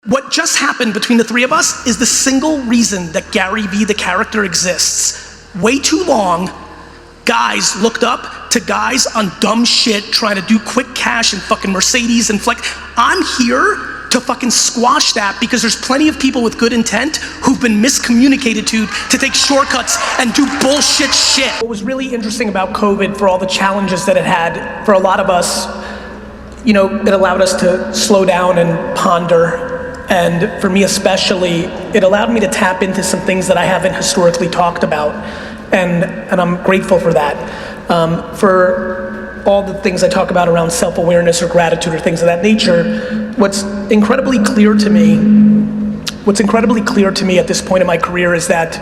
What just happened between the three of us is the single reason that Gary Vee, the character, exists. Way too long, guys looked up to guys on dumb shit trying to do quick cash and fucking Mercedes and flex. I'm here to fucking squash that because there's plenty of people with good intent who've been miscommunicated to take shortcuts and do bullshit shit. What was really interesting about COVID, for all the challenges that it had, for a lot of us, you know, it allowed us to slow down and ponder. And for me especially, it allowed me to tap into some things that I haven't historically talked about. And I'm grateful for that. For all the things I talk about around self-awareness or gratitude or things of that nature, what's incredibly clear to me at this point in my career is that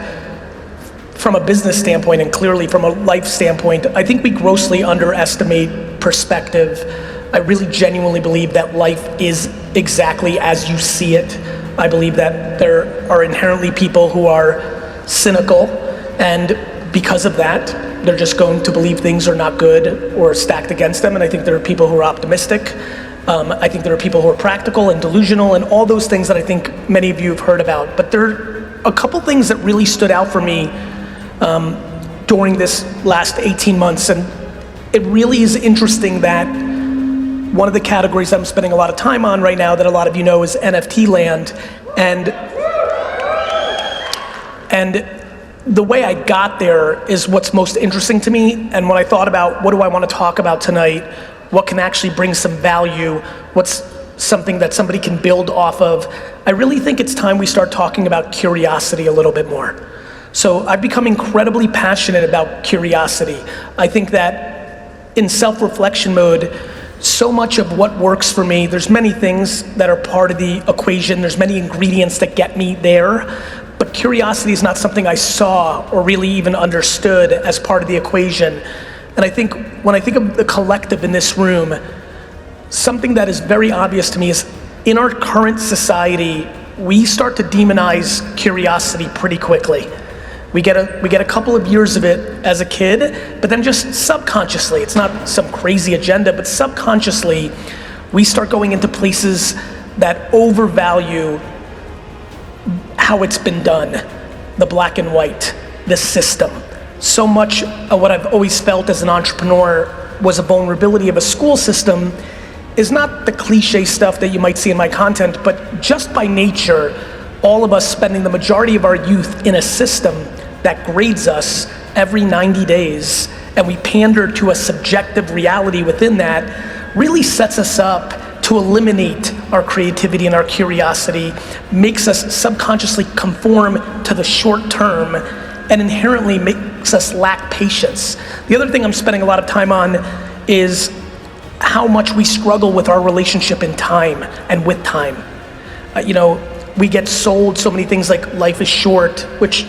from a business standpoint and clearly from a life standpoint, I think we grossly underestimate perspective. I really genuinely believe that life is exactly as you see it. I believe that there are inherently people who are cynical, and because of that, they're just going to believe things are not good or stacked against them. And I think there are people who are optimistic. I think there are people who are practical and delusional and all those things that I think many of you have heard about. But there are a couple things that really stood out for me during this last 18 months. And it really is interesting that one of the categories I'm spending a lot of time on right now that a lot of you know is NFT land. And the way I got there is what's most interesting to me. And when I thought about what do I want to talk about tonight, what can actually bring some value, what's something that somebody can build off of, I really think it's time we start talking about curiosity a little bit more. So I've become incredibly passionate about curiosity. I think that in self-reflection mode, so much of what works for me, there's many things that are part of the equation, there's many ingredients that get me there, but curiosity is not something I saw or really even understood as part of the equation. And I think when I think of the collective in this room, something that is very obvious to me is in our current society, we start to demonize curiosity pretty quickly. We get a couple of years of it as a kid, but then just subconsciously, it's not some crazy agenda, but subconsciously, we start going into places that overvalue how it's been done, the black and white, the system. So much of what I've always felt as an entrepreneur was a vulnerability of a school system is not the cliche stuff that you might see in my content, but just by nature, all of us spending the majority of our youth in a system that grades us every 90 days, and we pander to a subjective reality within that, really sets us up to eliminate our creativity and our curiosity, makes us subconsciously conform to the short term, and inherently makes us lack patience. The other thing I'm spending a lot of time on is how much we struggle with our relationship in time and with time. We get sold so many things like life is short, which,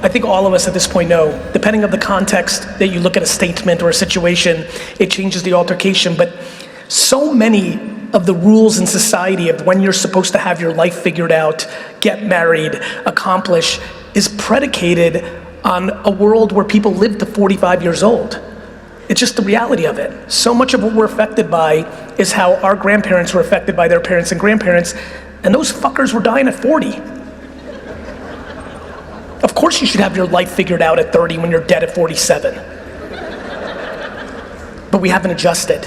I think all of us at this point know, depending on the context that you look at a statement or a situation, it changes the altercation. But so many of the rules in society of when you're supposed to have your life figured out, get married, accomplish, is predicated on a world where people live to 45 years old. It's just the reality of it. So much of what we're affected by is how our grandparents were affected by their parents and grandparents, and those fuckers were dying at 40. Of course you should have your life figured out at 30 when you're dead at 47. But we haven't adjusted.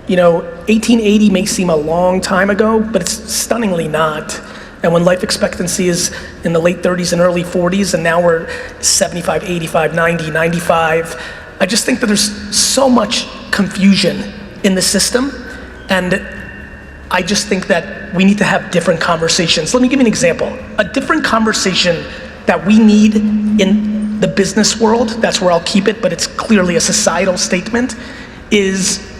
1880 may seem a long time ago, but it's stunningly not. And when life expectancy is in the late 30s and early 40s, and now we're 75, 85, 90, 95, I just think that there's so much confusion in the system, and I just think that we need to have different conversations. Let me give you an example. A different conversation that we need in the business world, that's where I'll keep it, but it's clearly a societal statement, is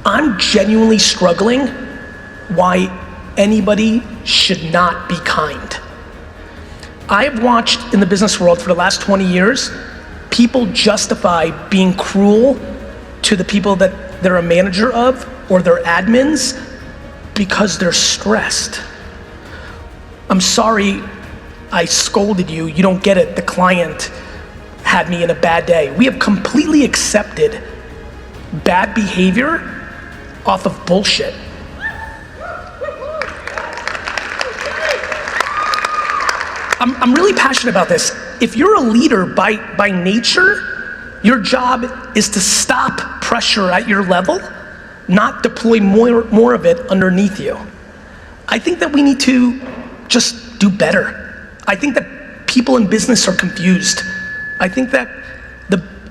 I'm genuinely struggling why anybody should not be kind. I've watched in the business world for the last 20 years, people justify being cruel to the people that they're a manager of or their admins because they're stressed. I'm sorry I scolded you, you don't get it, the client had me in a bad day. We have completely accepted bad behavior off of bullshit. I'm really passionate about this. If you're a leader by nature, your job is to stop pressure at your level, not deploy more of it underneath you. I think that we need to just do better. I think that people in business are confused. I think that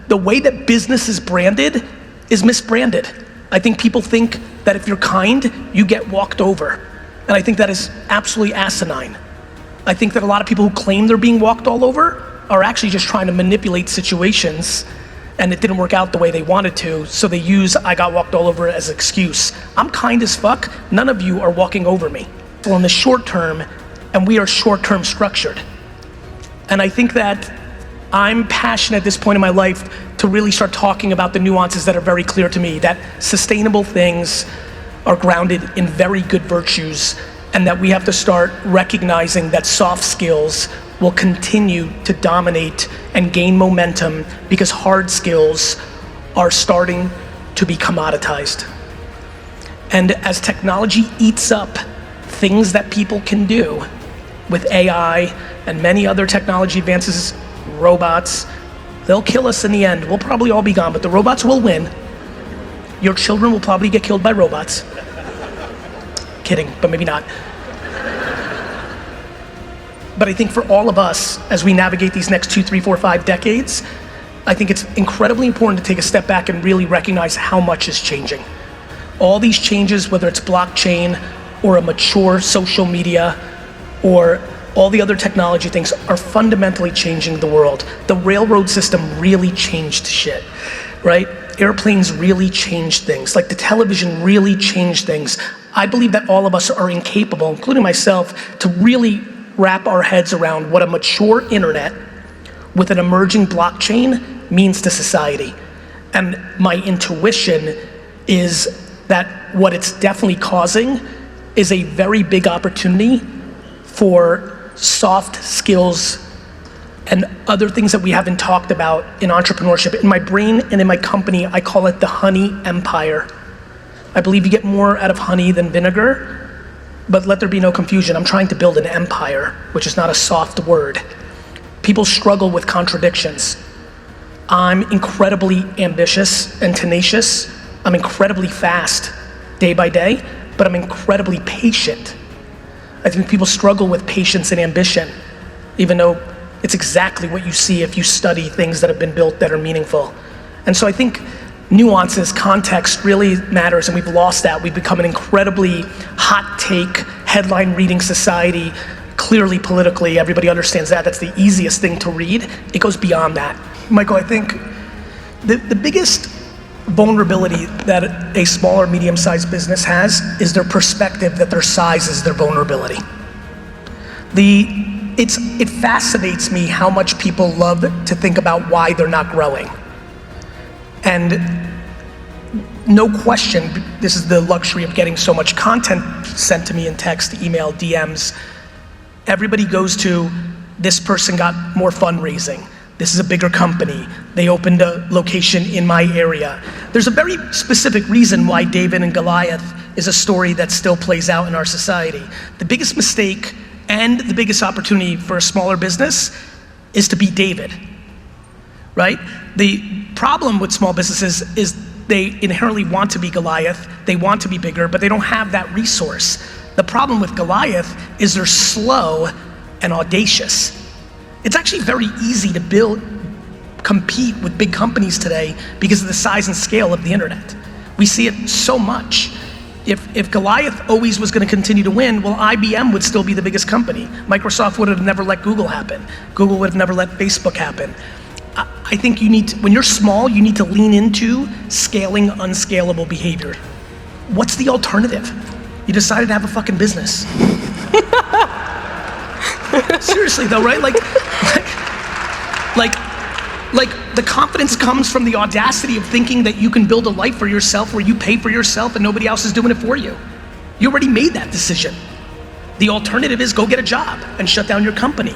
the way that business is branded is misbranded. I think people think that if you're kind, you get walked over. And I think that is absolutely asinine. I think that a lot of people who claim they're being walked all over are actually just trying to manipulate situations, and it didn't work out the way they wanted to, so they use I got walked all over as an excuse. I'm kind as fuck, none of you are walking over me. Well, in the short term, and we are short-term structured. And I think that I'm passionate at this point in my life to really start talking about the nuances that are very clear to me, that sustainable things are grounded in very good virtues, and that we have to start recognizing that soft skills will continue to dominate and gain momentum because hard skills are starting to be commoditized. And as technology eats up things that people can do with AI and many other technology advances, robots, they'll kill us in the end. We'll probably all be gone, but the robots will win. Your children will probably get killed by robots. Kidding, but maybe not. But I think for all of us, as we navigate these next 2, 3, 4, 5 decades, I think it's incredibly important to take a step back and really recognize how much is changing. All these changes, whether it's blockchain or a mature social media or all the other technology things, are fundamentally changing the world. The railroad system really changed shit, right? Airplanes really changed things. Like the television really changed things. I believe that all of us are incapable, including myself, to really wrap our heads around what a mature internet with an emerging blockchain means to society. And my intuition is that what it's definitely causing is a very big opportunity for soft skills and other things that we haven't talked about in entrepreneurship. In my brain and in my company, I call it the honey empire. I believe you get more out of honey than vinegar, but let there be no confusion. I'm trying to build an empire, which is not a soft word. People struggle with contradictions. I'm incredibly ambitious and tenacious. I'm incredibly fast day by day, but I'm incredibly patient. I think people struggle with patience and ambition, even though it's exactly what you see if you study things that have been built that are meaningful. And so I think nuances, context really matters, and we've lost that. We've become an incredibly hot take, headline reading society. Clearly politically, everybody understands that. That's the easiest thing to read. It goes beyond that. Michael, I think the biggest vulnerability that a small or medium-sized business has is their perspective that their size is their vulnerability. It fascinates me how much people love to think about why they're not growing. And no question, this is the luxury of getting so much content sent to me in text, email, DMs. Everybody goes to, this person got more fundraising. This is a bigger company. They opened a location in my area. There's a very specific reason why David and Goliath is a story that still plays out in our society. The biggest mistake and the biggest opportunity for a smaller business is to be David, right? The problem with small businesses is they inherently want to be Goliath, they want to be bigger, but they don't have that resource. The problem with Goliath is they're slow and audacious. It's actually very easy to compete with big companies today because of the size and scale of the internet. We see it so much. If Goliath always was going to continue to win, well, IBM would still be the biggest company. Microsoft would have never let Google happen. Google would have never let Facebook happen. I think you need to, when you're small, you need to lean into scaling unscalable behavior. What's the alternative? You decided to have a fucking business. Seriously though, right? Like the confidence comes from the audacity of thinking that you can build a life for yourself where you pay for yourself and nobody else is doing it for you. You already made that decision. The alternative is go get a job and shut down your company.